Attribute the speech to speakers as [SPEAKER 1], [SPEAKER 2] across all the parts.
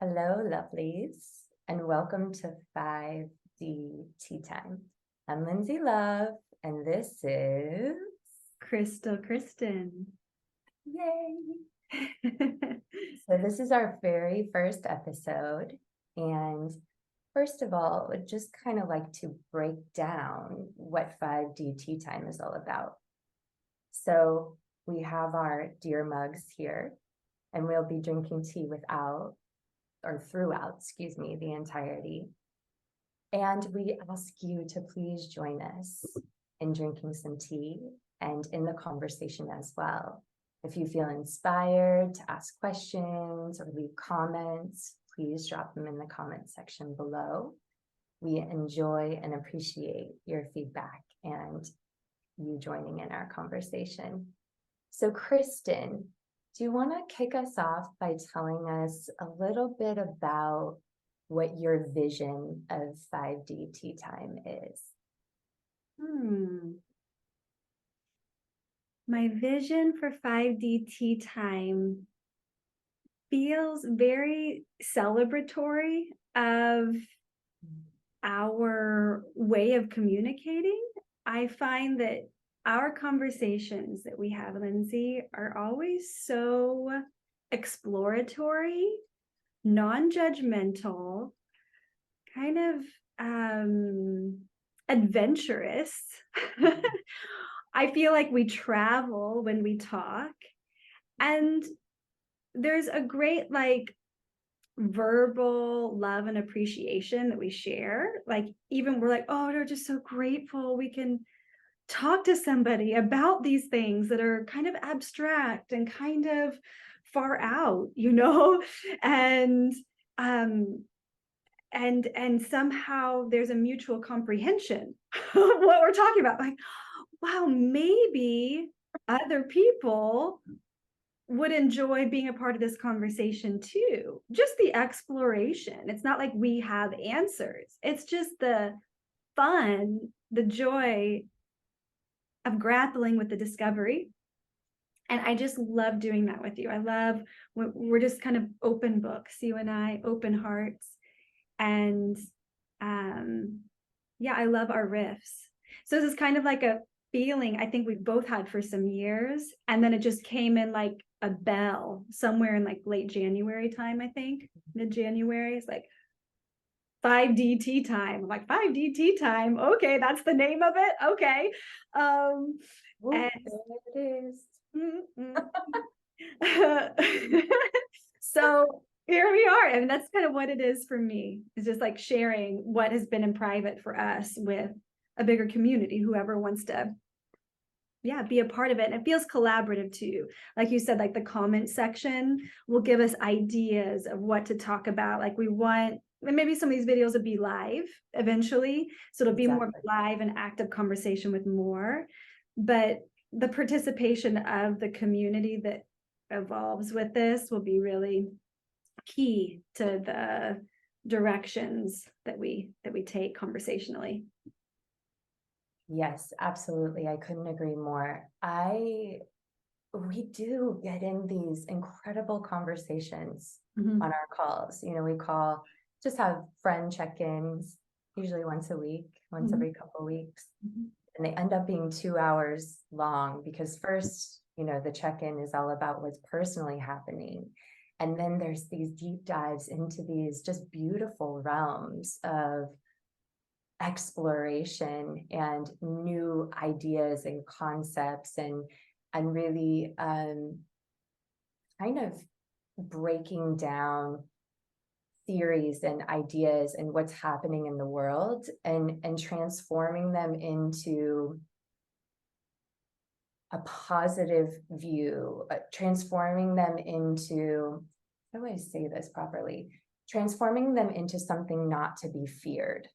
[SPEAKER 1] Hello, lovelies, and welcome to 5D Tea Time. I'm Lindsay Love, and this is
[SPEAKER 2] Krystal Kristen.
[SPEAKER 1] Yay! So this is our very first episode, and first of all, I would just kind of like to break down what 5D Tea Time is all about. So we have our dear mugs here, and we'll be drinking tea throughout, the entirety. And we ask you to please join us in drinking some tea and in the conversation as well. If you feel inspired to ask questions or leave comments, please drop them in the comment section below. We enjoy and appreciate your feedback and you joining in our conversation. So, Kristen, do you want to kick us off by telling us a little bit about what your vision of 5D Tea Time is?
[SPEAKER 2] My vision for 5D Tea Time feels very celebratory of our way of communicating. I find that our conversations that we have, Lindsay, are always so exploratory, non-judgmental, kind of adventurous. I feel like we travel when we talk, and there's a great verbal love and appreciation that we share. Like, even we're like, oh, we're just so grateful we can talk to somebody about these things that are kind of abstract and kind of far out, and somehow there's a mutual comprehension of what we're talking about. Like, wow, maybe other people would enjoy being a part of this conversation too. Just the exploration. It's not like we have answers. It's just the fun, the joy of grappling with the discovery. And I just love doing that with you. I love, we're just kind of open books, you and I, open hearts. And I love our riffs. So this is kind of like a feeling I think we've both had for some years, and then it just came in like a bell somewhere in like late January time. I think mid-January. It's like 5D Tea Time. I'm like, 5D Tea Time, okay, that's the name of it. Okay.
[SPEAKER 1] And there it is.
[SPEAKER 2] So here we are. I mean, that's kind of what it is for me. It's just like sharing what has been in private for us with a bigger community, whoever wants to be a part of it. And it feels collaborative too. Like you said, like the comment section will give us ideas of what to talk about. Like we want, maybe some of these videos will be live eventually, so it'll be more live and active conversation with more, but the participation of the community that evolves with this will be really key to the directions that we take conversationally.
[SPEAKER 1] Yes, absolutely. I couldn't agree more. We do get in these incredible conversations on our calls. We just have friend check-ins, usually once a week, once every couple of weeks. And they end up being 2 hours long because first, the check-in is all about what's personally happening. And then there's these deep dives into these just beautiful realms of exploration and new ideas and concepts and really kind of breaking down theories and ideas and what's happening in the world and transforming them into a positive view, transforming them into, how do I say this properly? Transforming them into something not to be feared.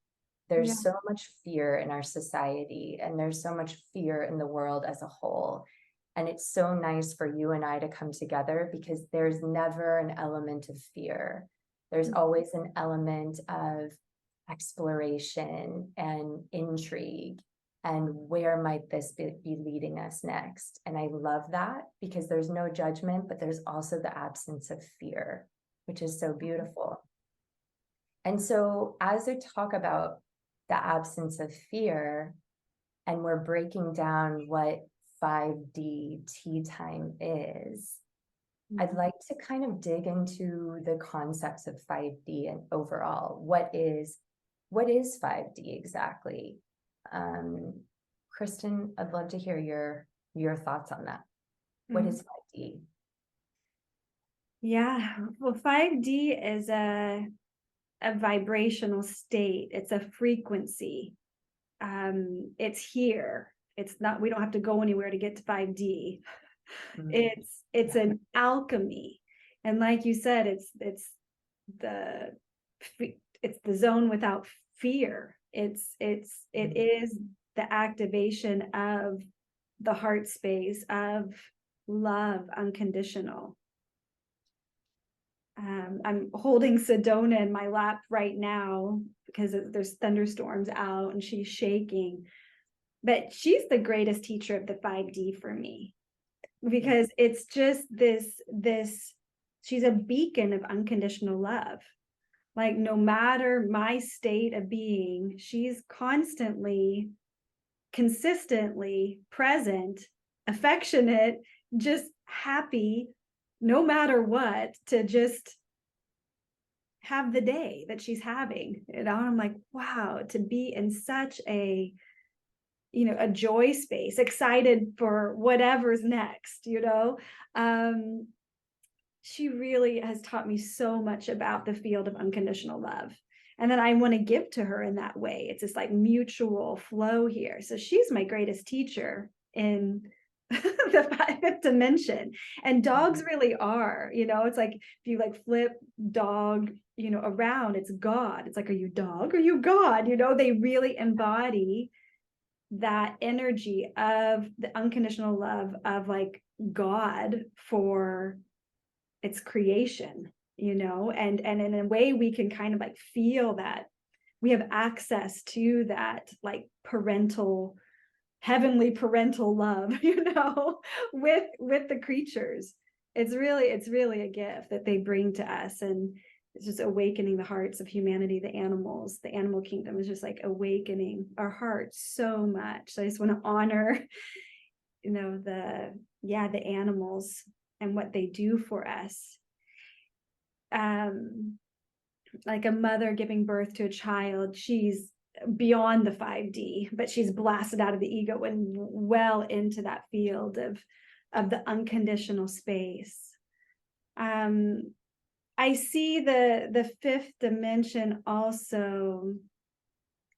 [SPEAKER 1] There's so much fear in our society, and there's so much fear in the world as a whole. And it's so nice for you and I to come together because there's never an element of fear. There's always an element of exploration and intrigue and where might this be leading us next. And I love that because there's no judgment, but there's also the absence of fear, which is so beautiful. And so as we talk about the absence of fear, and we're breaking down what 5D tea time is, I'd like to kind of dig into the concepts of 5D and overall, what is 5D exactly? Kristen, I'd love to hear your thoughts on that. What is 5D?
[SPEAKER 2] Yeah, well, 5D is a vibrational state. It's a frequency. It's here. It's not, we don't have to go anywhere to get to 5D. It's an alchemy. And like you said, it's the zone without fear. It is the activation of the heart space of love, unconditional. I'm holding Sedona in my lap right now because there's thunderstorms out and she's shaking. But she's the greatest teacher of the 5D for me, because it's just this, she's a beacon of unconditional love. Like, no matter my state of being, she's constantly, consistently present, affectionate, just happy, no matter what, to just have the day that she's having. And I'm like, wow, to be in such a, a joy space, excited for whatever's next, she really has taught me so much about the field of unconditional love. And then I want to give to her in that way. It's this like mutual flow here. So she's my greatest teacher in the 5th dimension. And dogs really are, it's like, if you like flip dog, around, it's God. It's like, are you dog? Are you God? They really embody that energy of the unconditional love of like God for its creation, and in a way we can kind of like feel that we have access to that like heavenly parental love, with the creatures. It's really a gift that they bring to us, and it's just awakening the hearts of humanity. The animal kingdom is just like awakening our hearts so much. So I just want to honor, the animals and what they do for us. Like a mother giving birth to a child, she's beyond the 5D, but she's blasted out of the ego and well into that field of the unconditional space. I see the 5th dimension also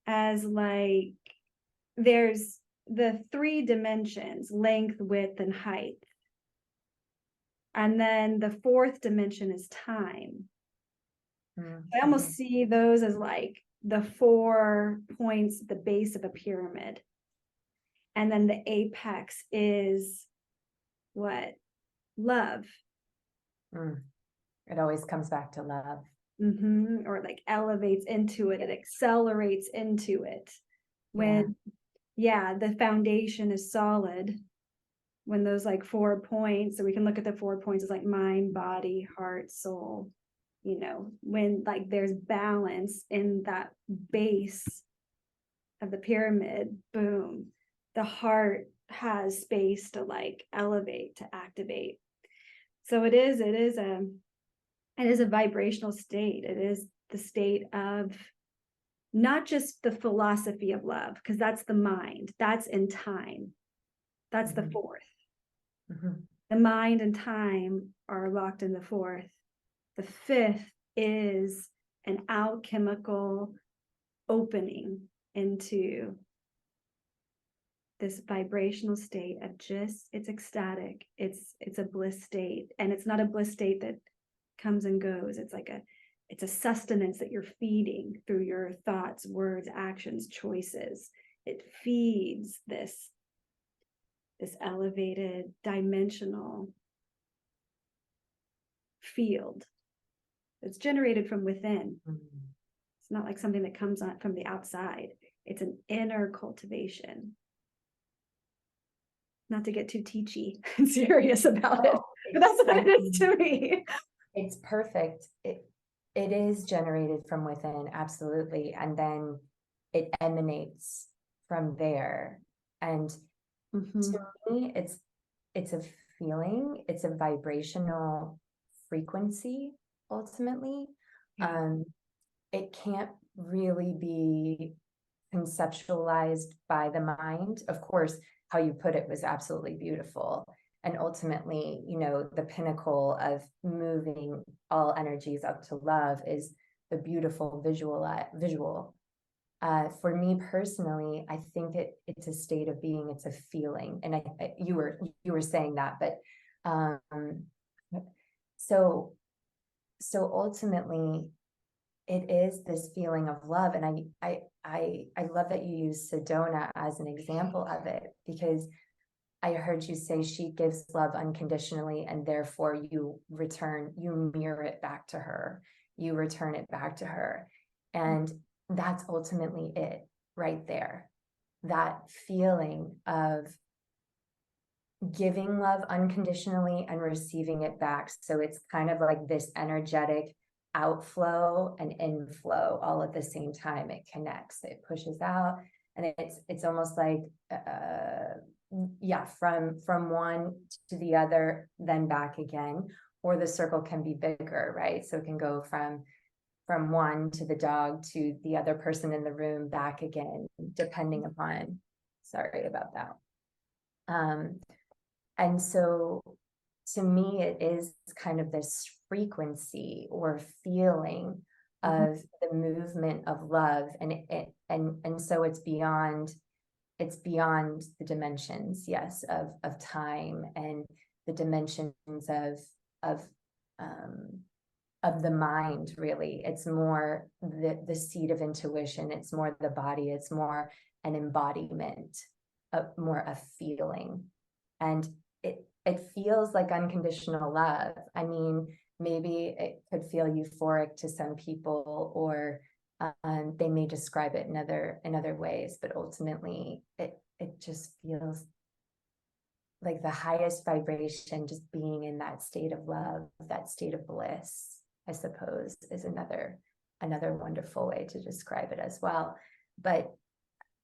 [SPEAKER 2] as like, there's the 3 dimensions, length, width, and height. And then the 4th dimension is time. I almost see those as like the 4 points at the base of a pyramid. And then the apex is what? Love.
[SPEAKER 1] It always comes back to love.
[SPEAKER 2] Or like elevates into it. It accelerates into it. When, the foundation is solid. When those like 4 points, so we can look at the 4 points as like mind, body, heart, soul, when like there's balance in that base of the pyramid, boom, the heart has space to like elevate, to activate. So it is a vibrational state. It is the state of not just the philosophy of love, because that's the mind, that's in time. That's the 4th. The mind and time are locked in the 4th. The 5th is an alchemical opening into this vibrational state of just, it's ecstatic. It's a bliss state. And it's not a bliss state that comes and goes. It's a sustenance that you're feeding through your thoughts, words, actions, choices. It feeds this elevated dimensional field. It's generated from within. It's not like something that comes on from the outside. It's an inner cultivation. Not to get too teachy and serious about it, but that's what it is to me.
[SPEAKER 1] It's perfect. It is generated from within, absolutely. And then it emanates from there. And to me, it's a feeling, it's a vibrational frequency, ultimately.
[SPEAKER 2] Yeah.
[SPEAKER 1] It can't really be conceptualized by the mind. Of course, how you put it was absolutely beautiful. And ultimately, the pinnacle of moving all energies up to love is the beautiful visual. For me personally, I think it's a state of being, it's a feeling. And you were saying that, but so ultimately it is this feeling of love. And I love that you use Sedona as an example of it, because I heard you say she gives love unconditionally, and therefore you mirror it back to her, you return it back to her. And that's ultimately it right there. That feeling of giving love unconditionally and receiving it back. So it's kind of like this energetic outflow and inflow all at the same time. It connects, it pushes out, and it's almost like from one to the other, then back again. Or the circle can be bigger, right? So it can go from one to the dog to the other person in the room, back again, depending upon. Sorry about that. And so to me, it is kind of this frequency or feeling of the movement of love. And so it's beyond the dimensions, yes, of time, and the dimensions of the mind, really. It's more the seat of intuition. It's more the body. It's more an embodiment, more a feeling. And it feels like unconditional love. I mean, maybe it could feel euphoric to some people, or they may describe it in other ways, but ultimately it just feels like the highest vibration, just being in that state of love, that state of bliss, I suppose, is another wonderful way to describe it as well. But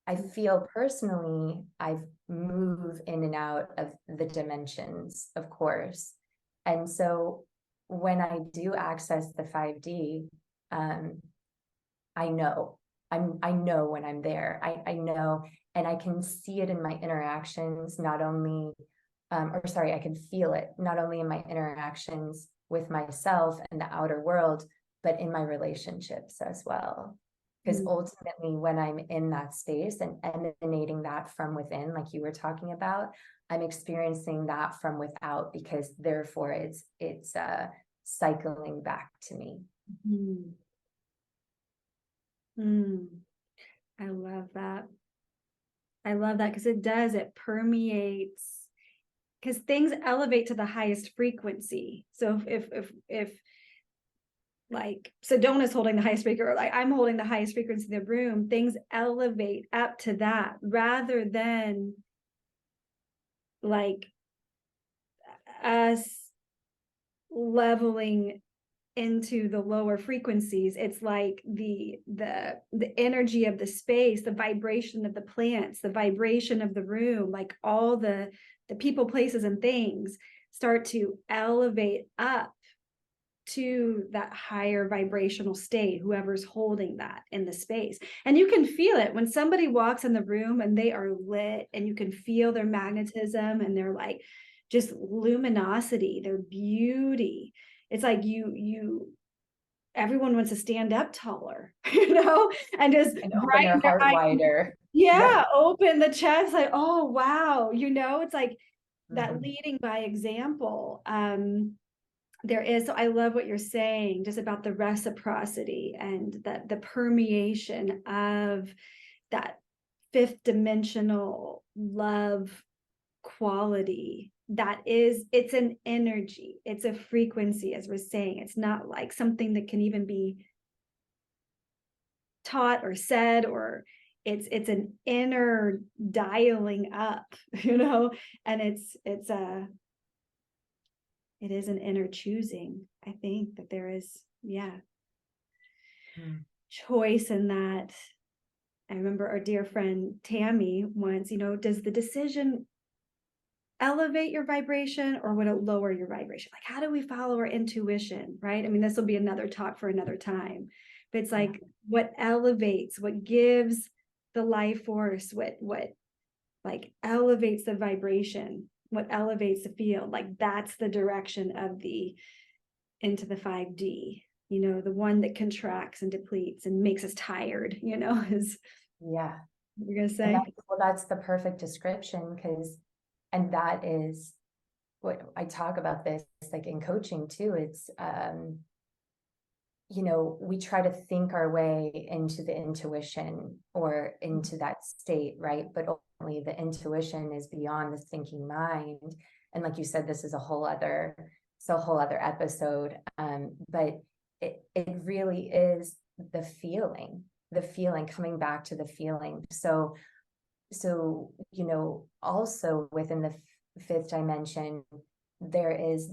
[SPEAKER 1] I feel personally, I've moved in and out of the dimensions, of course. And so when I do access the 5D, I know. I know when I'm there. I know, and I can see it in my interactions, not only, I can feel it not only in my interactions with myself and the outer world, but in my relationships as well. Because ultimately, when I'm in that space and emanating that from within, like you were talking about, I'm experiencing that from without, because therefore it's cycling back to me.
[SPEAKER 2] I love that. I love that, because it permeates, because things elevate to the highest frequency. So if like Sedona's holding the highest frequency, or like I'm holding the highest frequency in the room, things elevate up to that, rather than like us leveling into the lower frequencies. It's like the energy of the space, the vibration of the plants, the vibration of the room, like all the people, places, and things start to elevate up to that higher vibrational state, whoever's holding that in the space. And you can feel it when somebody walks in the room and they are lit, and you can feel their magnetism and their like just luminosity, their beauty. It's like everyone wants to stand up taller, and just
[SPEAKER 1] And open their heart wider.
[SPEAKER 2] Yeah, open the chest, like, oh wow, it's like that leading by example. There is, so I love what you're saying, just about the reciprocity and that the permeation of that fifth dimensional love quality. It's an energy, it's a frequency, as we're saying. It's not like something that can even be taught or said, or it's an inner dialing up, and it's it is an inner choosing. I think that there is, choice in that. I remember our dear friend Tammy once, does the decision elevate your vibration or would it lower your vibration? Like, how do we follow our intuition, right? I mean, this will be another talk for another time, but it's like what elevates, what gives the life force, what like elevates the vibration, what elevates the field, like that's the direction of the into the 5D, the one that contracts and depletes and makes us tired, is you're gonna say.
[SPEAKER 1] That's the perfect description, and that is what I talk about this, like in coaching too. It's, we try to think our way into the intuition or into that state, right? But only the intuition is beyond the thinking mind. And like you said, this is a whole other episode. But it really is the feeling, coming back to the feeling. So, also within the fifth dimension, there is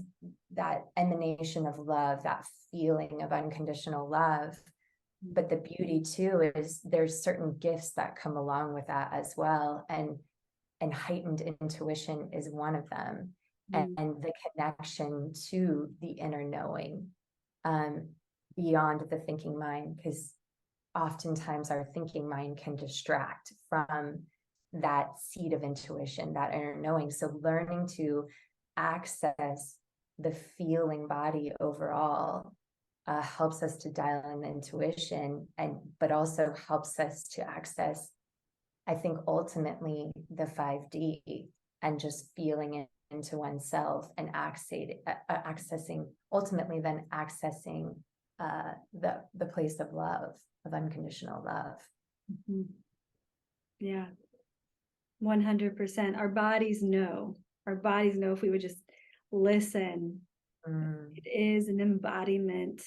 [SPEAKER 1] that emanation of love, that feeling of unconditional love. But the beauty too is there's certain gifts that come along with that as well. And heightened intuition is one of them. And the connection to the inner knowing, beyond the thinking mind, because oftentimes our thinking mind can distract from that seed of intuition, that inner knowing. So learning to access the feeling body overall helps us to dial in the intuition, but also helps us to access, I think, ultimately the 5D, and just feeling it into oneself and accessing the place of love, of unconditional love.
[SPEAKER 2] Yeah, 100%. Our bodies know if we would just listen. It is an embodiment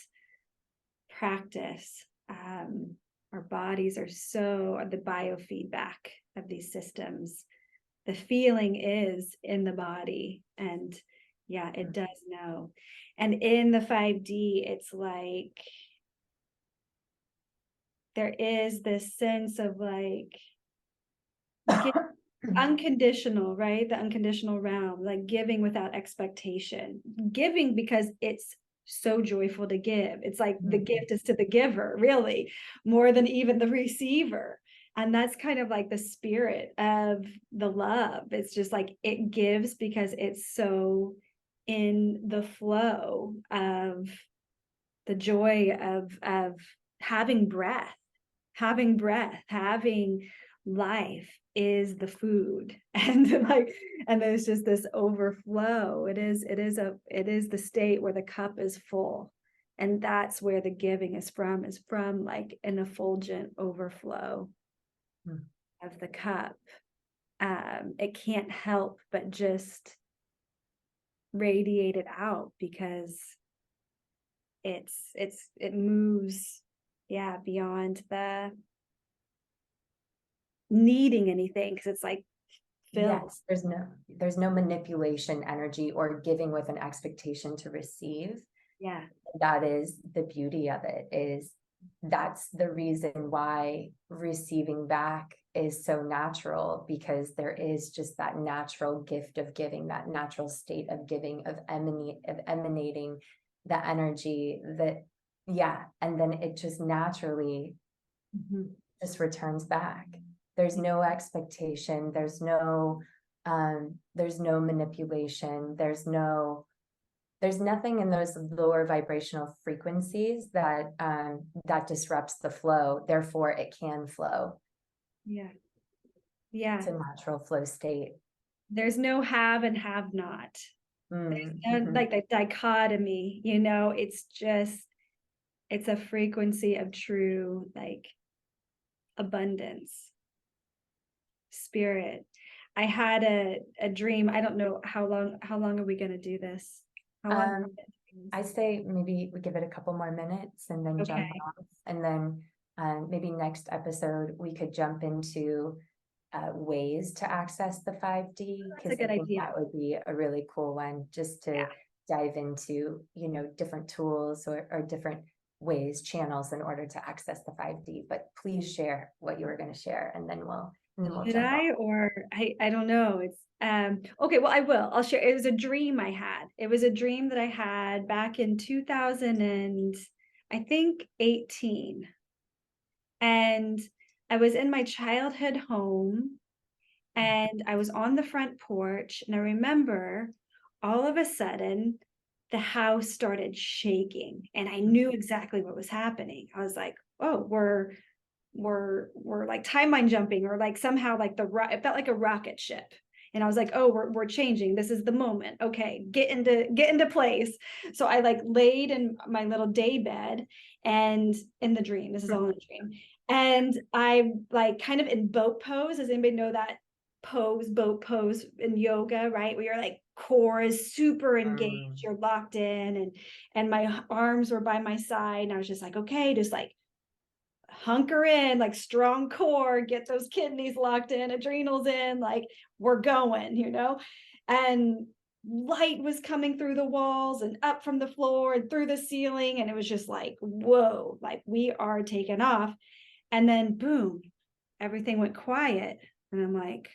[SPEAKER 2] practice. Our bodies are the biofeedback of these systems. The feeling is in the body, and it does know. And in the 5D, it's like there is this sense of like unconditional, right? The unconditional realm, like giving without expectation, giving because it's so joyful to give. It's like the gift is to the giver, really, more than even the receiver. And that's kind of like the spirit of the love. It's just like it gives because it's so in the flow of the joy of having breath, having life is the food. And there's just this overflow. It is the state where the cup is full. And that's where the giving is from like an effulgent overflow of the cup. It can't help but just radiate it out because it moves beyond the needing anything, because it's like filled.
[SPEAKER 1] Yes, there's no manipulation energy or giving with an expectation to receive. That is the beauty of it. That's the reason why receiving back is so natural, because there is just that natural gift of giving, that natural state of giving, of emanating the energy and then it just naturally just returns back. There's no expectation, there's no manipulation, there's nothing in those lower vibrational frequencies that disrupts the flow. Therefore, it can flow. It's a natural flow state.
[SPEAKER 2] There's no have and have not. There's no, like the dichotomy, it's a frequency of true, like, abundance, spirit. I had a dream. I don't know how long are we going to do this?
[SPEAKER 1] I say maybe we give it a couple more minutes and then jump off, and then maybe next episode we could jump into ways to access the 5D,
[SPEAKER 2] because I think
[SPEAKER 1] that would be a really cool one, just to dive into, different tools or different ways, channels in order to access the 5D, but please share what you were going to share, and then we'll
[SPEAKER 2] Did
[SPEAKER 1] jump off.
[SPEAKER 2] I, or I don't know. It's okay, well, I'll share. It was a dream I had. It was a dream that I had back in 2000 and I think 18. And I was in my childhood home and I was on the front porch, and I remember all of a sudden the house started shaking, and I knew exactly what was happening. I was like, oh, we're like timeline jumping, or like somehow like it felt like a rocket ship. And I was like, oh, we're changing. This is the moment. Okay, get into place. So I like laid in my little day bed, and in the dream, this is all in the dream. And I like kind of in boat pose. Does anybody know that boat pose in yoga, right? Where your like core is super engaged, you're locked in, and my arms were by my side. And I was just like, okay, just like hunker in, like strong core, get those kidneys locked in, adrenals in, like we're going. And light was coming through the walls and up from the floor and through the ceiling. And it was just like, whoa, like we are taking off. And then boom, everything went quiet. And I'm like,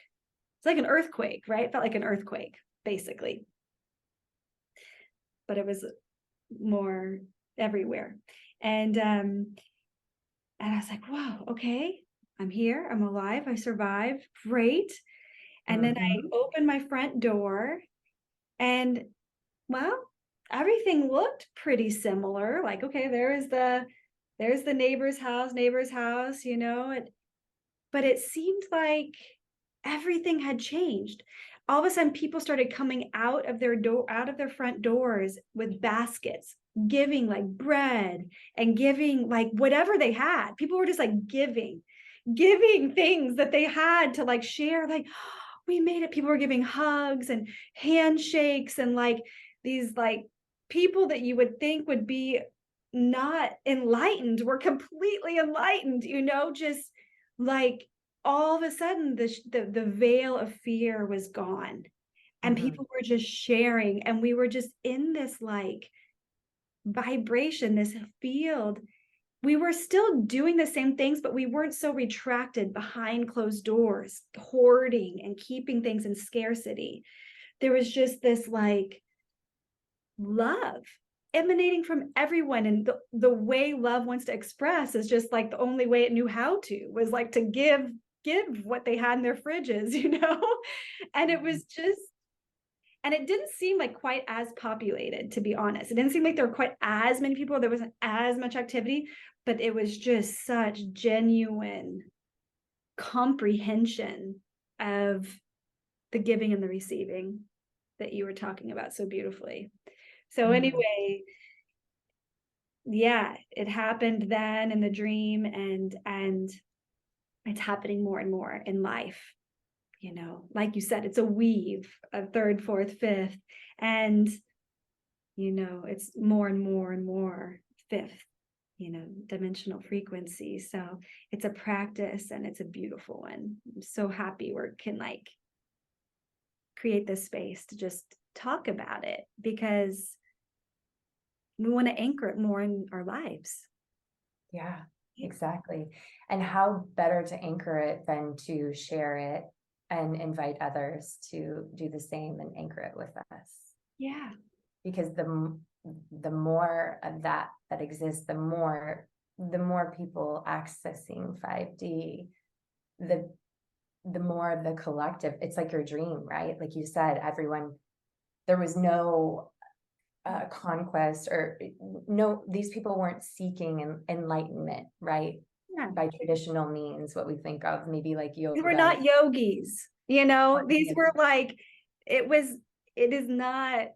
[SPEAKER 2] it's like an earthquake, right? It felt like an earthquake, basically. But it was more everywhere. And I was like, wow, okay, I'm here, I'm alive, I survived, great. And then I opened my front door, and well, everything looked pretty similar. Like, okay, there's the neighbor's house, but it seemed like everything had changed. All of a sudden, people started coming out of their front doors with baskets, giving like bread and giving like whatever they had. People were just like giving things that they had to like share. Like, we made it. People were giving hugs and handshakes, and like these like people that you would think would be not enlightened were completely enlightened, just like all of a sudden the veil of fear was gone, and people were just sharing, and we were just in this like vibration, this field. We were still doing the same things, but we weren't so retracted behind closed doors, hoarding and keeping things in scarcity. There was just this like love emanating from everyone, and the way love wants to express is just like the only way it knew how to was like to give what they had in their fridges. And it was just, and it didn't seem like quite as populated, to be honest. It didn't seem like there were quite as many people, there wasn't as much activity, but it was just such genuine comprehension of the giving and the receiving that you were talking about so beautifully. So anyway, yeah, it happened then in the dream, and it's happening more and more in life. Like you said, it's a weave of third, fourth, fifth, and it's more and more and more fifth, dimensional frequency. So it's a practice, and it's a beautiful one. I'm so happy we can like create this space to just talk about it, because we want to anchor it more in our lives.
[SPEAKER 1] Yeah, exactly. And how better to anchor it than to share it and invite others to do the same and anchor it with us.
[SPEAKER 2] Yeah.
[SPEAKER 1] Because the more of that exists, the more people accessing 5D, the more of the collective. It's like your dream, right? Like you said, there was no conquest, or no, these people weren't seeking enlightenment, right?
[SPEAKER 2] Yeah.
[SPEAKER 1] By traditional means, what we think of, maybe like yoga.
[SPEAKER 2] We're not yogis, these were like, it is not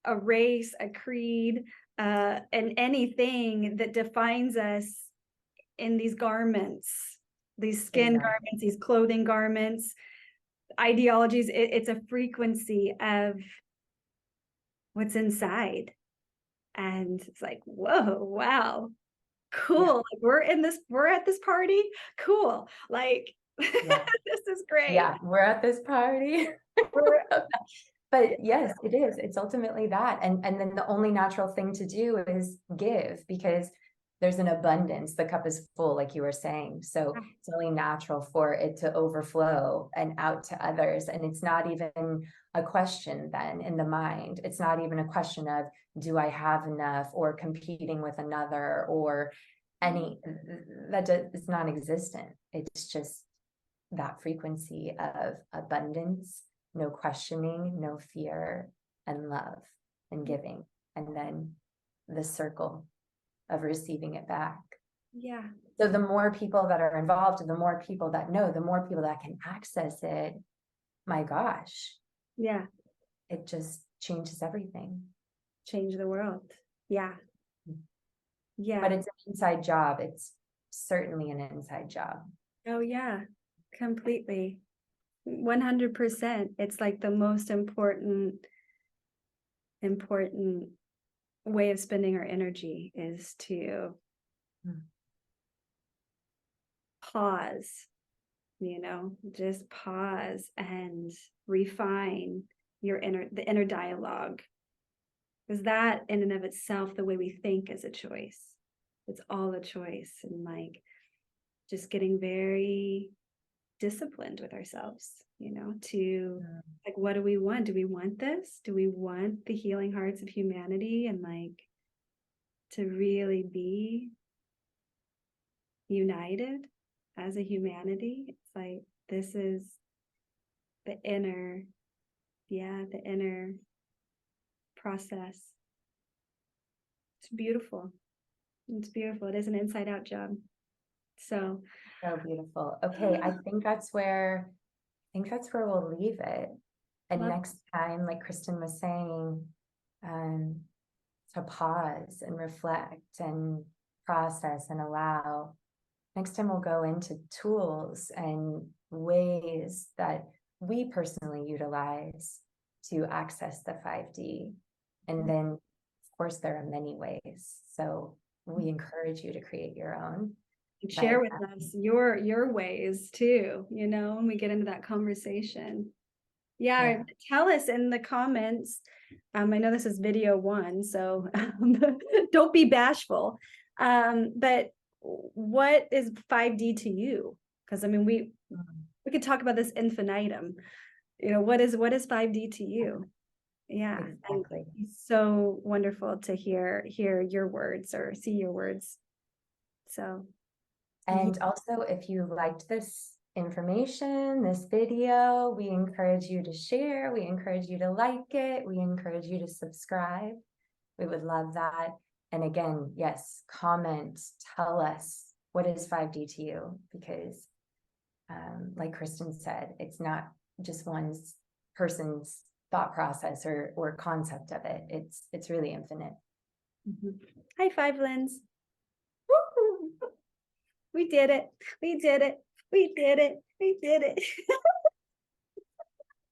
[SPEAKER 2] a race, a creed, and anything that defines us in these garments, these skin garments, these clothing garments, ideologies. It's a frequency of what's inside. And it's like, whoa, wow, cool. Yeah. Like we're at this party. Cool. Like, yeah. This is great.
[SPEAKER 1] Yeah, we're at this party. But yes, it is. It's ultimately that. And then the only natural thing to do is give, because there's an abundance. The cup is full, like you were saying. So it's only natural for it to overflow and out to others. And it's not even a question then in the mind. It's not even a question of, do I have enough, or competing with another, or any, it's non-existent. It's just that frequency of abundance, no questioning, no fear, and love and giving. And then the circle of receiving it back.
[SPEAKER 2] Yeah.
[SPEAKER 1] So the more people that are involved, the more people that know, the more people that can access it, my gosh,
[SPEAKER 2] Yeah.
[SPEAKER 1] it just changes everything.
[SPEAKER 2] Change the world. Yeah. Yeah.
[SPEAKER 1] But it's an inside job. It's certainly an inside job.
[SPEAKER 2] Oh yeah, completely. 100%. It's like the most important way of spending our energy is to pause, just pause and refine the inner dialogue. Because that in and of itself, the way we think is a choice. It's all a choice. And like just getting very disciplined with ourselves, to like, what do we want? Do we want this? Do we want the healing hearts of humanity, and like to really be united as a humanity? It's like, this is the inner process. It's beautiful. It is an inside out job. So
[SPEAKER 1] beautiful. Okay, I think that's where we'll leave it. And next time, like Kristen was saying, to pause and reflect and process and allow. Next time we'll go into tools and ways that we personally utilize to access the 5D. And then, of course, there are many ways. So we encourage you to create your own.
[SPEAKER 2] Share with us your ways too, when we get into that conversation. Yeah. Tell us in the comments. I know this is video 1, so don't be bashful. But what is 5D to you? Because I mean, we could talk about this infinitum. What is 5D to you? Yeah, exactly. It's so wonderful to hear your words or see your words. So.
[SPEAKER 1] And also, if you liked this information, this video, we encourage you to share, we encourage you to like it, we encourage you to subscribe. We would love that. And again, yes, comment, tell us, what is 5D to you? Because like Kristen said, it's not just one person's thought process or concept of it. It's really infinite.
[SPEAKER 2] High five, Linz. We did it. We did it. We did it. We did it.